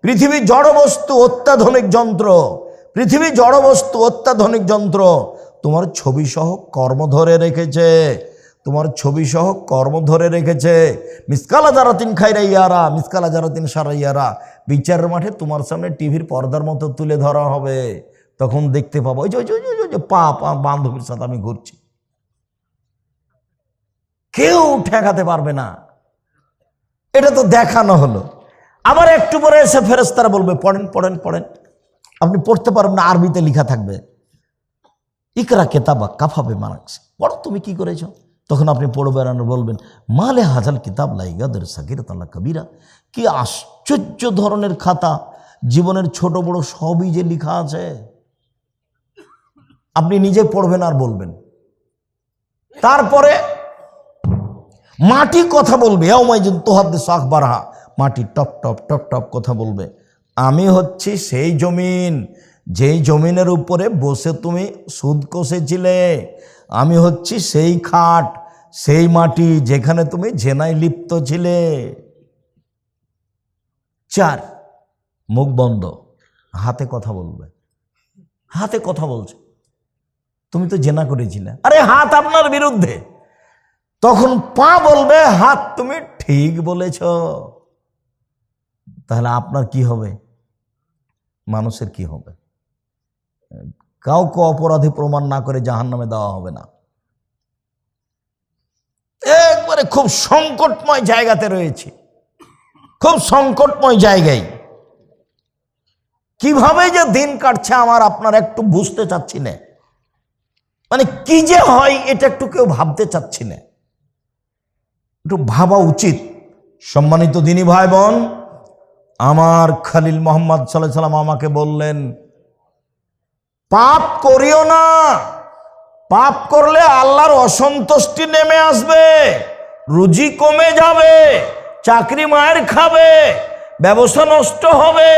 পৃথিবী জড়বস্তু, অত্যাধুনিক যন্ত্র। পৃথিবী জড়বস্তু, অত্যাধুনিক যন্ত্র। তোমার ছবি সহ কর্ম ধরে রেখেছে, তোমার ছবি সহ কর্ম ধরে রেখেছে। মিসকালা জারাতিন খাইরা ইয়ারা, মিসকালা জারাতিন সারা ইয়ারা। বিচারের মাঠে তোমার সামনে টিভির পর্দার মতো তুলে ধরা হবে। তখন দেখতে পাবো ওই যে পা বান্ধবীর সাথে আমি ঘুরছি, কেউ ঠেকাতে পারবে না। এটা তো দেখানো হলো। আবার একটু পরে এসে ফেরেশতারা বলবে পড়েন পড়েন পড়েন। আপনি পড়তে পারবেন না, আরবিতে লেখা থাকবে ইকরা কেতাবা কাফা বিমানাকস, পড়ো তুমি কি করেছ। তখন আপনি পড়বেন আর বলবেন মালে হাজাল কিতাব লা ইয়াদের সাগীরাতান কাবীরা। কি আশ্চর্য ধরনের খাতা, জীবনের ছোট বড় সবই যে লেখা আছে। আপনি নিজে পড়বেন আর বলবেন। তারপরে মাটি কথা বলবে, বারহা, মাটি টপ টপ টপ টপ কথা বলবে। আমি হচ্ছি সেই জমিন, যেই জমিনের উপরে বসে তুমি সুদ কষেছিলে। আমি হচ্ছি সেই খাট, সেই মাটি যেখানে তুমি জেনায় লিপ্ত ছিলে। 4, মুখ বন্ধ, হাতে কথা বলবে। হাতে কথা বলছে, তুমি তো জেনা করেছিলে, আরে হাত আপনার বিরুদ্ধে। তখন পা বলবে হাত তুমি ঠিক বলেছ। তাহলে আপনার কি হবে, মানুষের কি হবে? কাউকে অপরাধী প্রমাণ না করে জাহান্নামে দেওয়া হবে না। একবারে খুব সংকটময় জায়গাতে রয়েছে, খুব সংকটময় জায়গায়। কিভাবে যে দিন কাটছে আমার আপনার একটু বুঝতে চাচ্ছি না। মানে কি যে হয় এটা একটু কেউ ভাবতে চাচ্ছি না, একটু ভাবা উচিত। সম্মানিত দিনী ভাই বোন, আমার খলিল মোহাম্মদ সাল্লাল্লাহু আলাইহি সাল্লাম আমাকে বললেন পাপ করিও না। পাপ করলে আল্লাহর অসন্তুষ্টি নেমে আসবে, রুজি কমে যাবে, চাকরি মায়ের খাবে, ব্যবসা নষ্ট হবে,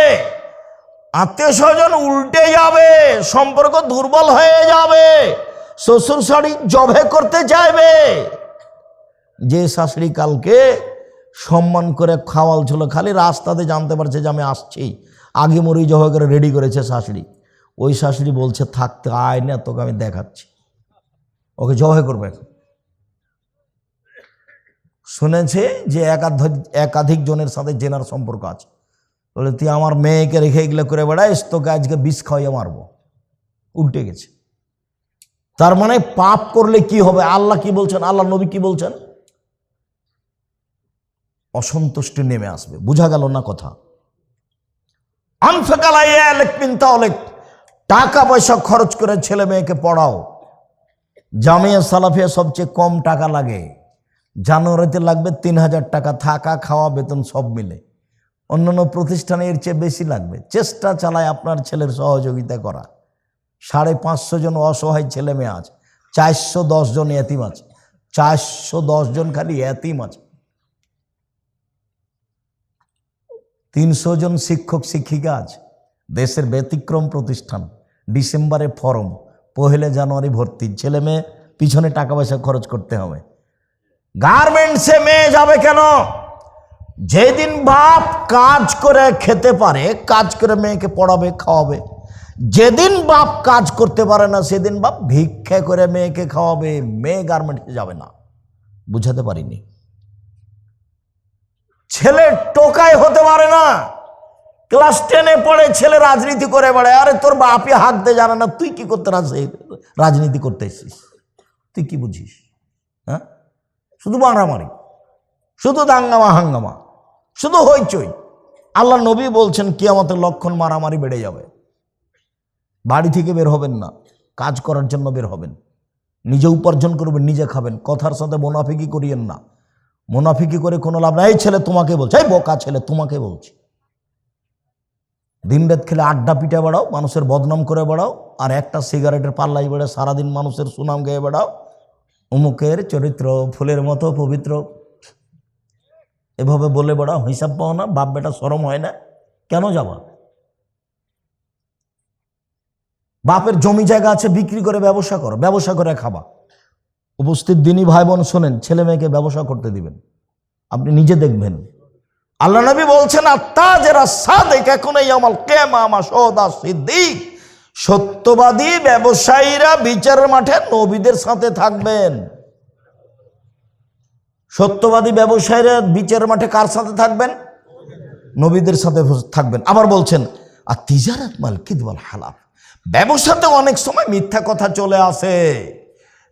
আত্মীয় স্বজন উল্টে যাবে, সম্পর্ক দুর্বল হয়ে যাবে, শ্বশুর শাশুড়ি জবে করতে চাইবে। যে শাশুড়ি কালকে সম্মান করে খাওয়াল ছিল, খালি রাস্তাতে জানতে পারছে যে আমি আসছি, আগে মরি জবে করে রেডি করেছে শাশুড়ি, ওই শাশুড়ি বলছে থাকতে আয় না, তোকে আমি দেখাচ্ছি, ওকে জবে করবে। শুনেছে যে একাধিক জনের সাথে জেনার সম্পর্ক আছে, বলে তুই আমার মেয়েকে রেখে এগুলো করে বেড়াইস, তোকে আজকে বিষ খাওয়াইয়া মারবো। উল্টে গেছে। তার মানে পাপ করলে কি হবে, আল্লাহ কি বলছেন, আল্লাহ নবী কি বলছেন? অসন্তুষ্টি নেমে আসবে। বুঝা গেল না কথা? টাকা পয়সা খরচ করে ছেলে মেয়েকে পড়াও। জামিয়া সালাফিয়া সবচেয়ে কম টাকা লাগে, জানুয়ারিতে লাগবে 3000 টাকা, থাকা খাওয়া বেতন সব মিলে। অন্যান্য প্রতিষ্ঠানে এর চেয়ে বেশি লাগবে। চেষ্টা চালায় আপনার ছেলের সহযোগিতা করা। 550 জন অসহায় ছেলে মেয়ে আছে, 410 জন এতিম আছে, 410 জন খালি এতিম আছে, 300 জন শিক্ষক শিক্ষিকা আছে। দেশের ব্যতিক্রম প্রতিষ্ঠান, ডিসেম্বরে ফরম, 1 জানুয়ারি ভর্তি। ছেলে মেয়ে পিছনে টাকা পয়সা খরচ করতে হবে। গার্মেন্টসে মেয়ে যাবে কেন? যেদিন বাপ কাজ করে খেতে পারে, কাজ করে মেয়েকে পড়াবে খাওয়াবে। যেদিন বাপ কাজ করতে পারে না, সেদিন বাপ ভিক্ষা করে মেয়েকে খাওয়াবে। মেয়ে গার্মেন্টসে যাবে না। বুঝাতে পারিনি? ছেলে টোকাই হতে পারে না। ক্লাস 10-এ পড়ে ছেলে রাজনীতি করে বেড়ায়। আরে তোর বাপই হাঁকতে জানে না, তুই কি করতে রাজনীতি করতে এসেছিস? তুই কি বুঝিস? হ্যাঁ, শুধু মারামারি, শুধু দাঙ্গামা হাঙ্গামা, শুধু হইচই। আল্লাহ নবী বলছেন কিয়ামতের লক্ষণ মারামারি বেড়ে যাবে। বাড়ি থেকে বের হবেন না, কাজ করার জন্য বের হবেন। নিজে উপার্জন করবেন, নিজে খাবেন। কথার সাথে মুনাফিকি করিয়েন না। মুনাফিকি করে কোনো লাভ নাই। এই ছেলে তোমাকে বলছে, এই বোকা ছেলে তোমাকে বলছি। দিন রাত খেলে আড্ডা পিটা বেড়াও, মানুষের বদনাম করে বেড়াও, আর একটা সিগারেটের পাল্লাই বেড়ে সারাদিন মানুষের সুনাম গেয়ে বেড়াও। অমুকের চরিত্র ফুলের মতো পবিত্র, এভাবে বলে বেড়াও। হিসাব পাও না? বাপ বেটা শরম হয় না? কেন যাবা? বাপের জমি জায়গা আছে, বিক্রি করে ব্যবসা করো, ব্যবসা করে খাবা। উপস্থিত দিনী ভাই বোন শোনেন, ছেলে মেয়েকে ব্যবসা করতে দিবেন। আপনি নিজে দেখবেন আল্লাহ নবী বলছেন আত্তাজেরা সাদেক এখন ইয়াউমাল কিয়ামা শুহাদা সিদ্দিক, সত্যবাদী ব্যবসায়ীরা বিচারের মাঠে নবীদের সাথে থাকবেন। সত্যবাদী ব্যবসায়ীরা বিচারের মাঠে কার সাথে থাকবেন? নবীদের সাথে থাকবেন। আবার বলছেন আর তিজারাত মাল কিদওয়াল হালাফ, ব্যবসাতে অনেক সময় মিথ্যা কথা চলে আসে,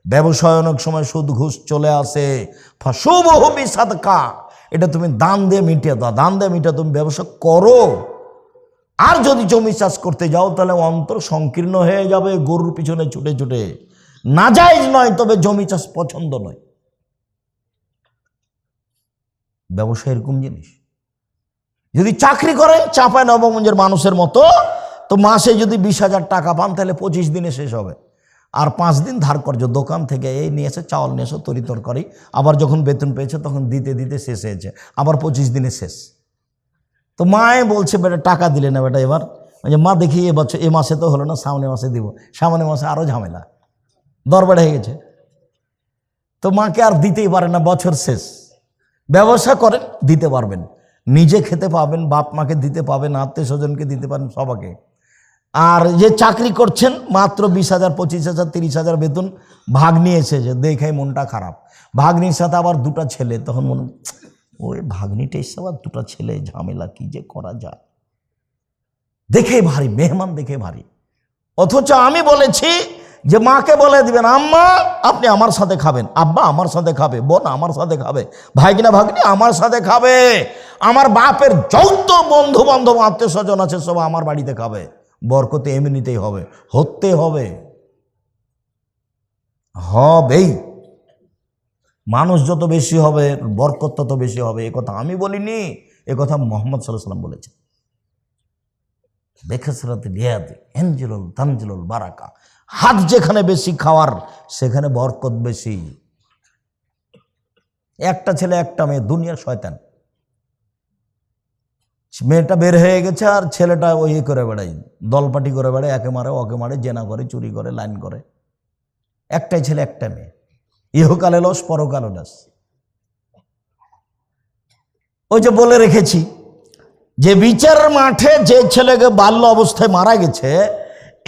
ব্যবসায় অনেক সময় সুদ ঘুষ চলে আসে। ফাশুবহু বিসাদকা, এটা তুমি দান দিয়ে মিটিয়ে দাও, দান দিয়ে মিটিয়ে তুমি ব্যবসা করো। আর যদি জমি চাষ করতে যাও তাহলে অন্তর সংকীর্ণ হয়ে যাবে গরুর পিছনে ছুটে ছুটে। নাজায়েজ নয়, তবে জমি চাষ পছন্দ নয়। ব্যবসা এরকম জিনিস। যদি চাকরি করেন চাঁপাই নবাবগঞ্জের মানুষের মতো, তো মাসে যদি 20,000 টাকা পান তাহলে 25 দিনে শেষ হবে। আর 5 দিন ধার কর্য, দোকান থেকে এই নিয়েছে, চাউল নিয়েছে, তরি তরকারি, আবার যখন বেতন পেয়েছে তখন দিতে দিতে শেষ হয়েছে, আবার 25 দিনে শেষ। তো মায়ে বলছে বেটা টাকা দিলে না বেটা এবার, মা দেখি এবছর এ মাসে তো হলো না, সামনে মাসে দিব, সামনে মাসে আরও ঝামেলা, দরবার হয়ে গেছে। তো মাকে আর দিতেই পারে না, বছর শেষ। ব্যবসা করেন দিতে পারবেন, নিজে খেতে পাবেন, বাপ মাকে দিতে পাবেন, আত্মীয় স্বজনকে দিতে পারেন, সবাকে। আর যে চাকরি করছেন মাত্র 20,000, 25,000, 30,000 বেতন, ভাগ্নি এসেছে, দেখে মনটা খারাপ। ভাগ্নির সাথে আবার 2টা ছেলে, তখন মনে ওই ভাগ্নিটা এসে আবার 2টা ছেলে, ঝামেলা, কি যে করা যায়, দেখে ভারী, মেহমান দেখে ভারী। অথচ আমি বলেছি যে মাকে বলে দিবেন আম্মা আপনি আমার সাথে খাবেন, আব্বা আমার সাথে খাবে, বোন আমার সাথে খাবে, ভাইগিনা ভাগ্নি আমার সাথে খাবে, আমার বাপের যৌথ বন্ধু বান্ধব আত্মীয় স্বজন আছে সব আমার বাড়িতে খাবে। বরকতে এমনিতেই হবে, হতে হবে, হবেই। মানুষ যত বেশি হবে বরকত তত বেশি হবে। এ কথা আমি বলিনি, এ কথা মুহাম্মদ সাল্লাল্লাহু আলাইহি ওয়াসাল্লাম বলেছেন। বেকাসরাতে বিয়াদি এনজিলুল তানজিলুল বারাকা, হাত যেখানে বেশি খাওয়ার সেখানে বরকত বেশি। একটা ছেলে একটা মেয়ে, দুনিয়ার শয়তান। মেয়েটা বের হয়ে গেছে আর ছেলেটা ওই করে বেড়াই, দলপাটি করে বেড়ায়, একে মারে ওকে মারে, জেনা করে, চুরি করে, লাইন করে। একটাই ছেলে একটা মেয়ে, ইহকালে লস পরকালে লস। ওই যে বলে রেখেছি যে বিচার মাঠে যে ছেলেকে বাল্য অবস্থায় মারা গেছে,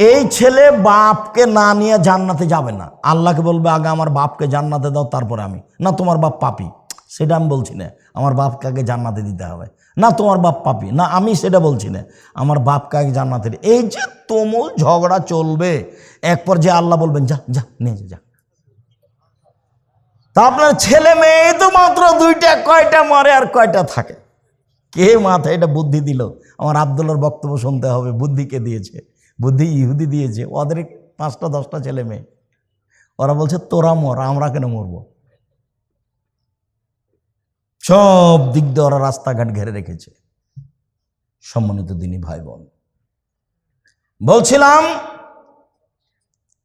এই ছেলে বাপকে না নিয়ে জান্নাতে যাবে না। আল্লাহকে বলবে আগে আমার বাপকে জান্নাতে দাও তারপরে আমি। না তোমার বাপ পাপী, সেটা আমি বলছি না, আমার বাপকে আগে জান্নাতে দিতে হবে। না তোমার বাপ পাপী, না আমি সেটা বলছি না, আমার বাপকে আগে জান্নাতে। এই যে তুমুল ঝগড়া চলবে, এক পর্যায়ে আল্লাহ বলবেন যা যা নিয়ে যা। তা আপনার ছেলে মেয়ে তো মাত্র 2টা, কয়টা মারে আর কয়টা থাকে? কে মাথায় এটা বুদ্ধি দিল? আমার আব্দুল্লাহর বক্তব্য শুনতে হবে। বুদ্ধি কে দিয়েছে? বুদ্ধি ইহুদি দিয়েছে। ওদের 5টা 10টা ছেলে মেয়ে, ওরা বলছে তোরা মর, আমরা কেন মরবো? সব দিক দিয়ে ওরা রাস্তাঘাট ঘেরে রেখেছে। সম্মানিত দিনী ভাই বোন, বলছিলাম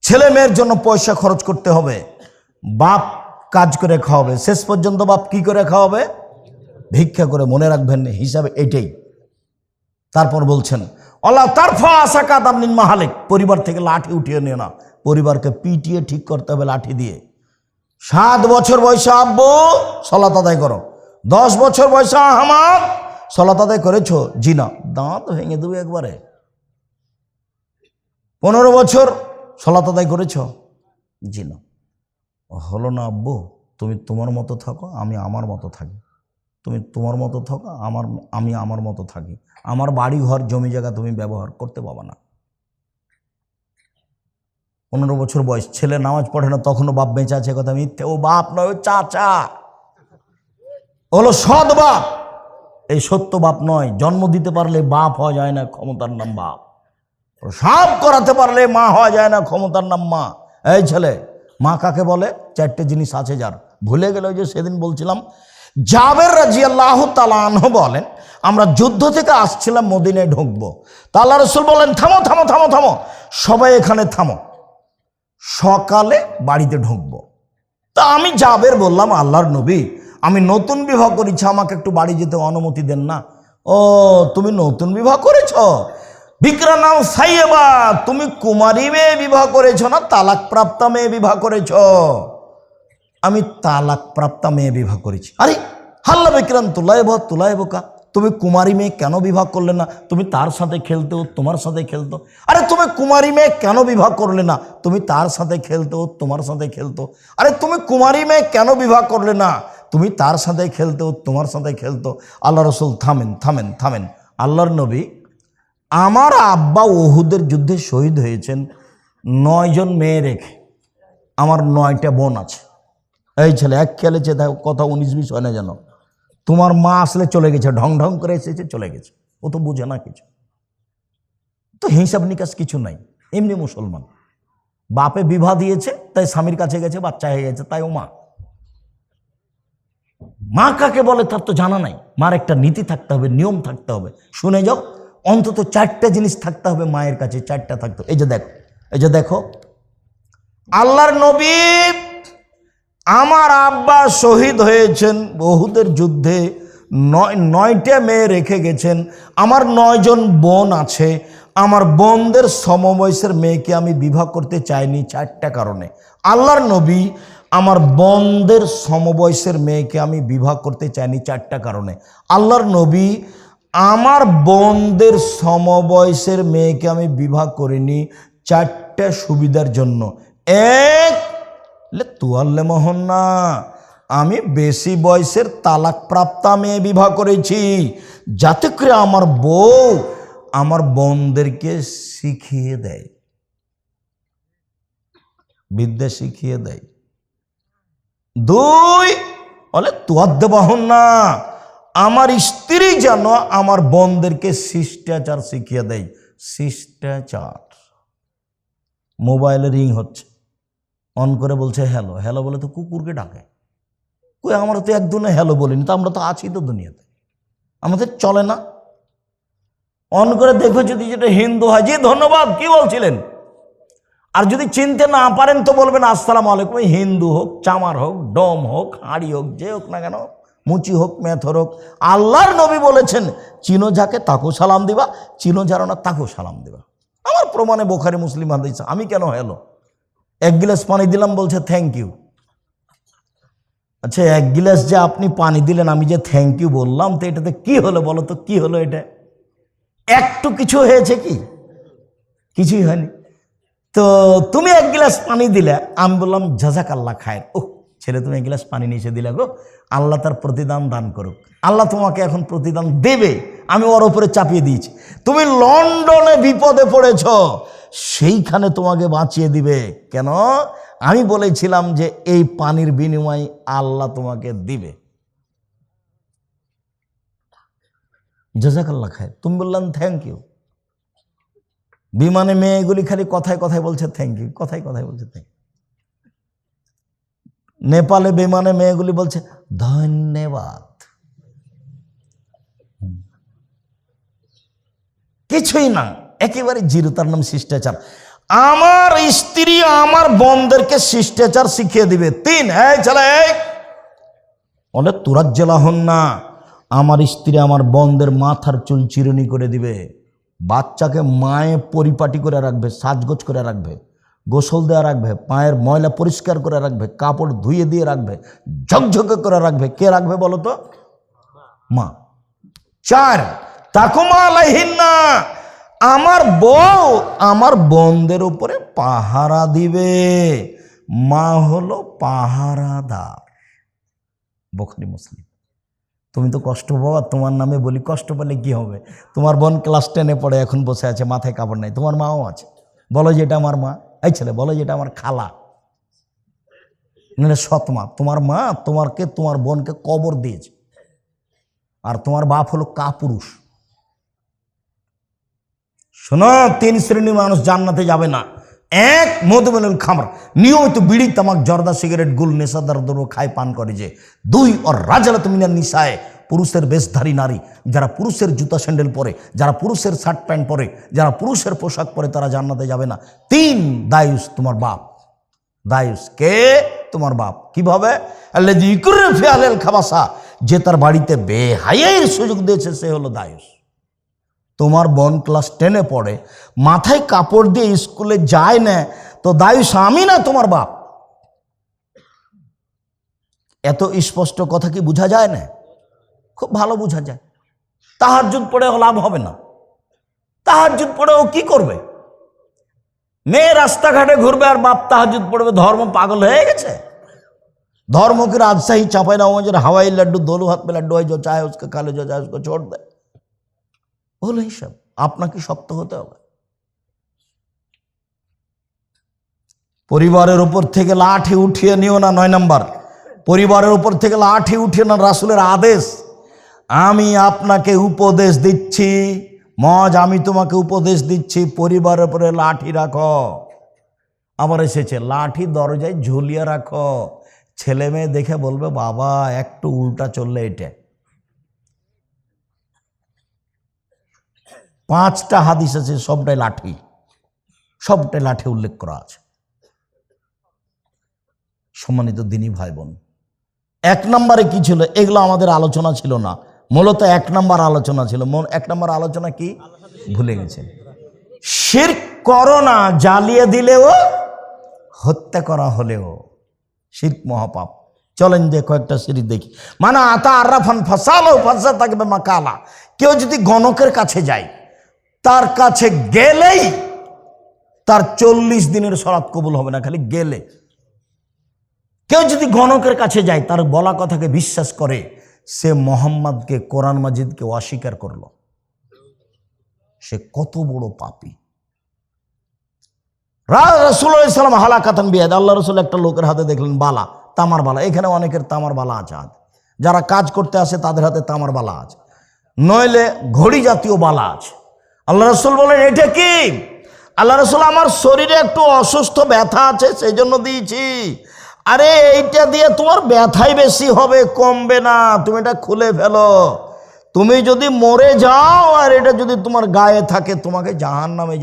ছেলে মেয়ের জন্য পয়সা খরচ করতে হবে, বাপ কাজ করে খাওয়াবে। শেষ পর্যন্ত বাপ কি করে খাওয়াবে? ভিক্ষা করে। মনে রাখবেন হিসাবে এটাই। তারপর বলছেন আল্লাহ তারফা আসাকাত আপনি মাহালিক, পরিবার থেকে লাঠি উঠিয়ে নিও না, পরিবারকে পিটিয়ে ঠিক করতে হবে লাঠি দিয়ে। 7 বছর বয়সে আব্বু সালাত আদায় করো, 10 বছর বয়সে আহমদ সালাত আদায় করেছো, জি না, দাঁত ভেঙে দেবে একবারে। 15 বছর সালাত আদায় করেছো, জি না, হলো না আব্বু, তুমি তোমার মতো থাকো, আমি আমার মতো থাকি, তুমি তোমার মতো থাকো, আমি আমার মতো থাকি, আমার বাড়ি ঘর জমি জায়গা তুমি ব্যবহার করতে পারবে না। 15 বছর বয়স, ছেলে নামাজ পড়ে না, তখনও বাপ বেঁচে আছে, কথা মিথ্যে। ও বাপ নয়, ও চাচা, হলো সৎ বাপ। এই সত্য বাপ নয়। জন্ম দিতে পারলে বাপ হওয়া যায় না, ক্ষমতার নাম বাপ। সব করাতে পারলে মা হওয়া যায় না, ক্ষমতার নাম মা। এই ছেলে, মা কাকে বলে? 4টে জিনিস আছে যার, ভুলে গেল। যে সেদিন বলছিলাম, জাবের রাদিয়াল্লাহু তাআলা আনহু বলেন, আমরা যুদ্ধ থেকে আসছিলাম, মদিনায় ঢুকবো। তা আল্লাহ রাসূল বলেন থামো থামো থামো থামো, সবাই এখানে থামো, সকালে বাড়িতে ঢুকবো। তা আমি জাবের বললাম, আল্লাহর নবী আমি নতুন বিবাহ করেছি, আমাকে একটু বাড়ি যেতে অনুমতি দেন না। ও তুমি নতুন বিবাহ করেছ? বিক্রা নাম সাইয়েবা, তুমি কুমারী মেয়ে বিবাহ করেছ না তালাক প্রাপ্তা মেয়ে বিবাহ করেছ? আমি তালাক প্রাপ্তা মেয়ে বিবাহ করেছি। আরে হাল্লা বিক্রান তুলাইব তুলাইবকা, তুমি কুমারী মেয়ে কেন বিবাহ করলে না? তুমি তার সাথে খেলতেও, তোমার সাথে খেলতো। আরে তুমি কুমারী মেয়ে কেন বিবাহ করলে না? তুমি তার সাথে খেলতেও, তোমার সাথে খেলতো। আরে তুমি কুমারী মেয়ে কেন বিবাহ করলে না? তুমি তার সাথে খেলতেও, তোমার সাথে খেলতো। আল্লাহ রসুল থামেন থামেন থামেন। আল্লাহর নবী, আমার আব্বা ওহুদের যুদ্ধে শহীদ হয়েছেন 9 জন মেয়ে রেখে, আমার 9টা বোন আছে। এই ছেলে এক খেলেছে, কথা 19-20 হয় না যেন। তোমার মা আসলে চলে গেছে, ঢং ঢং করে এসেছে, চলে গেছে, ও তো বুঝে না কিছু, তো হিসাব নিকাশ কিছু নাই। এমনি মুসলমান, বাপে বিবাহ দিয়েছে তাই স্বামীর কাছে গেছে, বাচ্চা হয়ে গেছে, তাই ও মা। মা কাকে বলে তার তো জানা নাই। মার একটা নীতি থাকতে হবে, নিয়ম থাকতে হবে। শুনে যাও, অন্তত 4টা জিনিস থাকতে হবে মায়ের কাছে, 4টা থাকতে হবে। এই যে দেখো, আল্লাহর নবী, আমার আব্বা শহীদ হয়েছেন ওহুদের যুদ্ধে, 9টা মেয়ে রেখে গেছেন। আমার 9 জন বোন আছে। আমার বোনদের সমবয়সের মেয়েকে আমি বিবাহ করতে চাইনি 4টা কারণে। আল্লাহর নবী, আমার বোনদের সমবয়সের মেয়েকে আমি বিবাহ করতে চাইনি 4টা কারণে। আল্লাহর নবী, আমার বোনদের সমবয়সের মেয়েকে আমি বিবাহ করিনি 4টা সুবিধার জন্য। এক, তুয়াল্লে মোহন না, আমি বেশি বয়সের তালাকপ্রাপ্তা মেয়ে বিবাহ করেছি, যাতে করে আমার বউ আমার বোনদেরকে শিখিয়ে দেয়, বিদ্যা শিখিয়ে দেয়। 2, বলে তুয়াদ্দে বাহন না, আমার স্ত্রী যেন আমার বোনদেরকে শিষ্টাচার শিখিয়ে দেয়। শিষ্টাচার। মোবাইলে রিং হচ্ছে, অন করে বলছে হ্যালো। হ্যালো বলে তো কুকুরকে ডাকে। কই, আমরা তো একদিনে হ্যালো বলিনি, তো আমরা তো আছি তো দুনিয়াতে, আমাদের চলে না। অন করে দেখো, যদি যেটা হিন্দু হয়, জি ধন্যবাদ, কি বলছিলেন। আর যদি চিনতে না পারেন তো বলবেন আসসালামু আলাইকুম। হিন্দু হোক, চামার হোক, ডম হোক, হাঁড়ি হোক, যে হোক না কেন, মুচি হোক, মেথর হোক, আল্লাহর নবী বলেছেন চিনো যাকে তাকেও সালাম দিবা, চিনো যারা না তাকেও সালাম দিবা। আমার প্রমাণে বুখারী মুসলিম হাদিস। আমি কেন হ্যালো? 1 গ্লাস পানি দিলাম, বলছে থ্যাংক ইউ। আচ্ছা, 1 গ্লাস যে আপনি পানি দিলেন, আমি যে থ্যাংক ইউ বললাম, তো এটাতে কি হলো বলো তো? কি হলো এটা? একটু কিছু হয়েছে কি? কিছুই হয়নি। তো তুমি 1 গ্লাস পানি দিলে, আমি বললাম জাযাকাল্লাহ খায়ের। ও ছেলে, তুমি 1 গ্লাস পানি নিয়ে এসে দিলে গো, আল্লাহ তার প্রতিদান দান করুক। আল্লাহ তোমাকে এখন প্রতিদান দেবে, আমি ওর উপরে চাপিয়ে দিয়েছি। তুমি লন্ডনে বিপদে পড়েছ, সেইখানে তোমাকে বাঁচিয়ে দিবে। কেন? আমি বলেছিলাম যে এই পানির বিনিময়ে আল্লাহ তোমাকে দিবে। জাযাকাল্লাহ খায়ের। তুমি বললাম থ্যাংক ইউ। বিমানে মেয়েগুলি খালি কথায় কথায় বলছে থ্যাংক ইউ, কথায় কথায় বলছে থ্যাংক ইউ। নেপালে বিমানে মেয়েগুলি বলছে ধন্যবাদ। কিছুই না, একেবারে জিরো। তার নাম শিষ্টাচার। আমার স্ত্রী আমার বোনদেরকে শিষ্টাচার শিখিয়ে দিবে। 3, হ্যাঁ চলে বলে তুরাজ্জেলা হন না, আমার স্ত্রী আমার বোনদের মাথার চুল চিরুনি করে দিবে, বাচ্চাকে মায়ে পরিপাটি করে রাখবে, সাজগোজ করে রাখবে, গোসল দেওয়া রাখবে, পায়ের ময়লা পরিষ্কার করে রাখবে, কাপড় ধুয়ে দিয়ে রাখবে, ঝকঝকে করে রাখবে। কে রাখবে বলো তো? মা। 4, তাকুমা আলাইহিন্না, আমার বউ আমার বোনদের উপরে পাহারা দিবে। মা হলো পাহারাদার। বুখারী মুসলিম। তুমি তো কষ্ট পাবা, তোমার নামে বলি, কষ্ট পেলে কি হবে? তোমার বোন ক্লাস 10-এ পড়ে, এখন বসে আছে, মাথায় কাপড় নাই, তোমার মাও আছে, বলো যে এটা আমার মা। এই ছেলে, বলো যে এটা আমার খালা, সৎ মা। তোমার মা তোমার বোনকে কবর দিয়েছে, আর তোমার বাপ হলো কাপুরুষ। শোনো, 3 শ্রেণীর মানুষ জান্নাতে যাবে না। 1, মধুমেনুল খামর, নিয়মিত বিড়ি, তামাক, জর্দা, সিগারেট, গুল, নেশাদার দ্রব্য খায়, পান করে যে। 2, ওর রাজালাত মিনান নিসায়ে, পুরুষের বেশধারী নারী, যারা পুরুষের জুতা স্যান্ডেল পরে, যারা পুরুষের শার্ট প্যান্ট পরে, যারা পুরুষের পোশাক পরে, তারা জান্নাতে যাবে না। 3, দায়ুস, তোমার বাপ। দায়ুস কে? তোমার বাপ। কিভাবে? আল্লাযী ইকুররা ফি আহলিল খাবাসা, যে তার বাড়িতে বেহায়াইয়ের সুযোগ দিয়েছে, সে হলো দায়ুস। তোমার বোন ক্লাস 10-এ পড়ে, মাথায় কাপড় দিয়ে স্কুলে যায় না, তো দায়ুস আমি না তোমার বাপ। এত স্পষ্ট কথা কি বোঝা যায় না? খুব ভালো বোঝা যায়। তাহাজ্জুদ পড়েও লাভ হবে না। তাহাজ্জুদ পড়েও কি করবে? মেয়ে রাস্তাঘাটে ঘুরবে আর বাপ তাহাজ্জুদ পড়বে। ধর্ম পাগল হয়ে গেছে। धर्म की राजशाही चापाई नवाबगंज हवाई लड्डू दोनों हाथ में लड्डू है, जो चाहे उसका खा ले, जो चाहे उसको छोड़ दे। बोलो ही सब আপনাকে শক্ত হতে হবে। পরিবারের উপর থেকে লাঠি উঠিয়ে নিও না। 9 নাম্বার, পরিবারের উপর থেকে লাঠি উঠিয়ে না। রাসূলের আদেশ, আমি আপনাকে উপদেশ দিচ্ছি, মজ আমি তোমাকে উপদেশ দিচ্ছি, পরিবারের উপরে লাঠি রাখো। আবার এসেছে লাঠি দরজায় ঝুলিয়ে রাখো। ছেলে মেয়ে দেখে বলবে বাবা একটু উল্টা চললে এটা। 5টা হাদিস আছে, সবটাই লাঠি, সবটাই লাঠি উল্লেখ করা আছে। সম্মানিত দিনী ভাই বোন, 1 নম্বরে কি ছিল? এগুলো আমাদের আলোচনা ছিল না, মূলত 1 নম্বর আলোচনা ছিল। 1 নম্বর আলোচনা কি ভুলে গেছেন? শিরক করো না, জ্বালিয়ে দিলেও হত্যা করা হলেও শিরক মহাপাপ। চলেন যে কয়েকটা সিরিজ দেখি। মানে আতা আরাফান ফাসালো ফাসা থাকবে মাকালা। কেউ যদি গণকের কাছে যায়, তার কাছে গেলেই তার 40 দিনের সলাত কবুল হবে না, খালি গেলে। কেউ যদি গণকের কাছে যায়, তার বলা কথাকে বিশ্বাস করে, সে মোহাম্মদকে, কোরআন মাজিদকে অস্বীকার করলো। সে কত বড় পাপী। রাসূলুল্লাহ সাল্লাল্লাহু আলাইহি ওয়াসাল্লাম হালাকাতান বিয়াদ, আল্লাহ রাসূল একটা লোকের হাতে দেখলেন বালা, তামার বালা। এখানে অনেকের তামার বালা আছে, যারা কাজ করতে আসে তাদের হাতে তামার বালা আছে, নইলে ঘড়ি জাতীয় বালা আছে। আল্লাহ রাসূল বলেন এটা কি? আল্লাহ রাসূল আমার শরীরে একটু অসুস্থ ব্যথা আছে, সেই জন্য দিয়েছি। আরে এইটা দিয়ে তোমার ব্যথাই বেশি হবে, কমবে না, তুমি এটা খুলে ফেলো। তুমি যদি মরে যাও আর এটা যদি তোমার গায়ে থাকে, তোমাকে জাহান্নামে